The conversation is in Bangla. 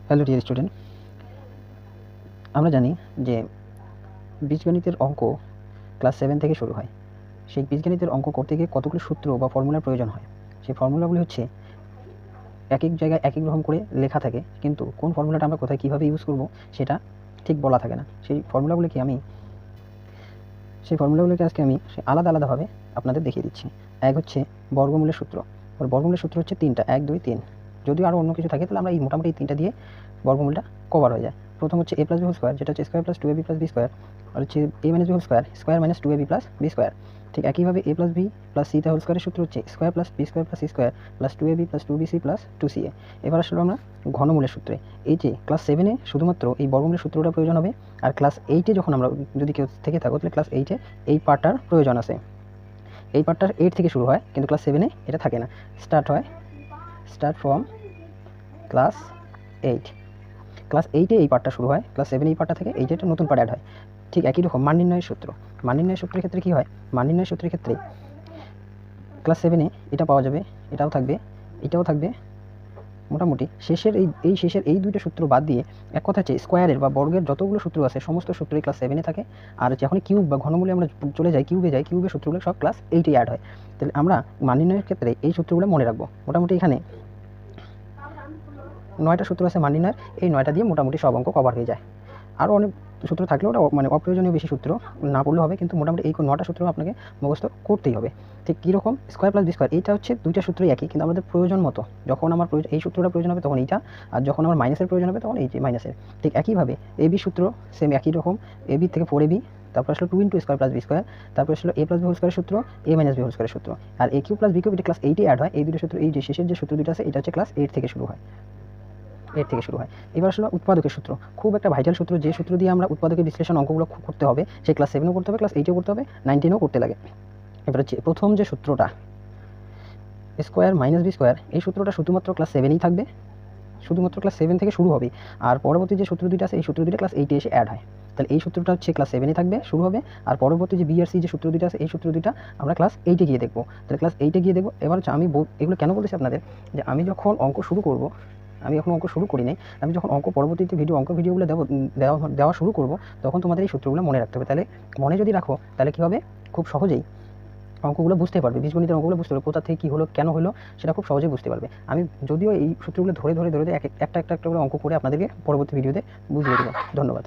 হ্যালো ডিয়ার স্টুডেন্ট, আমরা জানি যে বীজগণিতের অঙ্ক ক্লাস 7 থেকে শুরু হয়। সেই বীজগণিতের অঙ্ক করতে গিয়ে কতগুলো সূত্র বা ফর্মুলার প্রয়োজন হয়। সেই ফর্মুলাগুলি হচ্ছে এক এক জায়গায় এক এক রকম করে লেখা থাকে, কিন্তু কোন ফর্মুলাটা আমরা কোথায় কীভাবে ইউজ করব সেটা ঠিক বলা থাকে না। সেই ফর্মুলাগুলিকে আজকে আমি আলাদা আলাদাভাবে আপনাদের দেখিয়ে দিচ্ছি। এক হচ্ছে বর্গমূলের সূত্র। বর্গমূলের সূত্র হচ্ছে 3টা, 1 2 3। যদিও আরও অন্য কিছু থাকে তাহলে আমরা এই মোটামুটি এই 3টা দিয়ে বর্গমূলটা কভার হয়ে যায়। প্রথম হচ্ছে a plus B whole square, যেটা হচ্ছে square plus 2ab plus B square, আর হচ্ছে a minus B whole square, square minus 2ab plus B square. ঠিক একইভাবে a plus B plus C whole স্কোয়ারের সূত্র হচ্ছে square plus B square plus C square plus 2ab plus 2bc plus 2ca। এবার আসলে আমরা ঘনমূলের সূত্রে, এই যে ক্লাস 7-এ শুধুমাত্র এই বর্গমূলের সূত্রটা প্রয়োজন হবে, আর ক্লাস 8-এ যখন আমরা যদি কেউ থেকে থাকো তাহলে ক্লাস 8-এ এই পার্টটার প্রয়োজন আছে। এই পার্টটার 8 থেকে শুরু হয়, কিন্তু ক্লাস 7-এ এটা থাকে না, স্টার্ট ফ্রম ক্লাস 8। ক্লাস 8-এ এই পার্টটা শুরু হয়, ক্লাস 7-এ এই পার্টটা থেকে 8-এ একটা নতুন পার্ট অ্যাড হয়। ঠিক একই রকম মান নির্ণয়ের সূত্রের ক্ষেত্রে কী হয়, মান নির্ণয়ের সূত্রের ক্ষেত্রে ক্লাস 7-এ এটা পাওয়া যাবে, এটাও থাকবে। মোটামুটি শেষের এই দুইটা সূত্র বাদ দিয়ে এক কথা হচ্ছে স্কোয়ারের বা বর্গের যতগুলো সূত্র আছে সমস্ত সূত্রই ক্লাস 7-এ থাকে। আর যখন কিউব বা ঘনমূলে আমরা চলে যাই, কিউবের সূত্রগুলো সব ক্লাস 8-এ অ্যাড হয়। তাহলে আমরা মান নির্ণয়ের ক্ষেত্রে এই সূত্রগুলো মনে রাখবো। মোটামুটি এখানে 9টা সূত্র আছে মান নির্ণয়ের, এই 9টা দিয়ে মোটামুটি সব অঙ্ক কভার হয়ে যায়। আরও অনেক সূত্র থাকলেও ওটা মানে অপ্রয়োজনীয় বেশি সূত্র না পড়লেও হবে, কিন্তু মোটামুটি এই 9টা সূত্র আপনাকে মুখস্থ করতেই হবে। ঠিক কীরকম, স্কোয়ার প্লাস বি স্কোয়ার, এইটা হচ্ছে দুইটা সূত্রই একই, কিন্তু আমাদের প্রয়োজন মতো যখন আমার এই সূত্রটা প্রয়োজন হবে তখন এইটা, আর যখন আমার মাইনাসের প্রয়োজন হবে তখন এই যে মাইনাসের। ঠিক একইভাবে এবি সূত্র সেম একই রকম, এবি থেকে 4ab, তারপর আসলে 2 × স্কোয়ার প্লাস বি স্কোয়ার, তারপর আসলে a প্লাস বি হোল স্কোয়ারের সূত্র, a মাইনাস বি হোল স্কোয়ারের সূত্র, আর a cube plus B cube এটা ক্লাস 8-এ অ্যাড হয়। এই দুটো সূত্র, এই যে শেষের যে সূত্র দুটো আছে এটা হচ্ছে ক্লাস 8 থেকে শুরু হয়। এবার আসলে উৎপাদকের সূত্র, খুব একটা ভাইটাল সূত্র, যে সূত্র দিয়ে আমরা উৎপাদকের বিশ্লেষণ অঙ্কগুলো করতে হবে, সে ক্লাস 7-এও করতে হবে, ক্লাস 8-এও করতে হবে, 9-10-এও করতে লাগে। এবার হচ্ছে প্রথম যে সূত্রটা স্কোয়ার মাইনাস বি স্কোয়ার, এই সূত্রটা শুধুমাত্র ক্লাস 7-এই থাকবে, শুধুমাত্র ক্লাস 7 থেকে শুরু হবে। আর পরবর্তী যে সূত্র দুটো আছে এই সূত্র দুটো ক্লাস 8-এ এসে অ্যাড হয়। তাহলে এই সূত্রটা হচ্ছে ক্লাস 7-এ থাকবে, শুরু হবে। আর পরবর্তী যে বি আর সি যে সূত্র দুটো আছে এই সূত্র দুটো আমরা ক্লাস 8-এ গিয়ে দেখবো। তাহলে ক্লাস 8-এ গিয়ে দেখবো। এবার হচ্ছে আমি এগুলো কেন বলেছি আপনাদের, যে আমি যখন অঙ্ক শুরু করব, আমি এখন অঙ্ক শুরু করি নাই, আমি যখন পরবর্তীতে ভিডিওগুলো দেওয়া শুরু করব, তখন তোমাদের এই সূত্রগুলো মনে রাখতে হবে। তাহলে মনে যদি রাখো তাহলে কী হবে, খুব সহজেই অঙ্কগুলো বুঝতে পারবে, বীজগণিতের অঙ্কগুলো বুঝতে পারবে, কোথা থেকে কী হলো, কেন হলো, সেটা খুব সহজেই বুঝতে পারবে। আমি যদিও এই সূত্রগুলো ধরে একটা করে অঙ্ক করে আপনাদেরকে পরবর্তী ভিডিওতে বুঝিয়ে দেবো। ধন্যবাদ।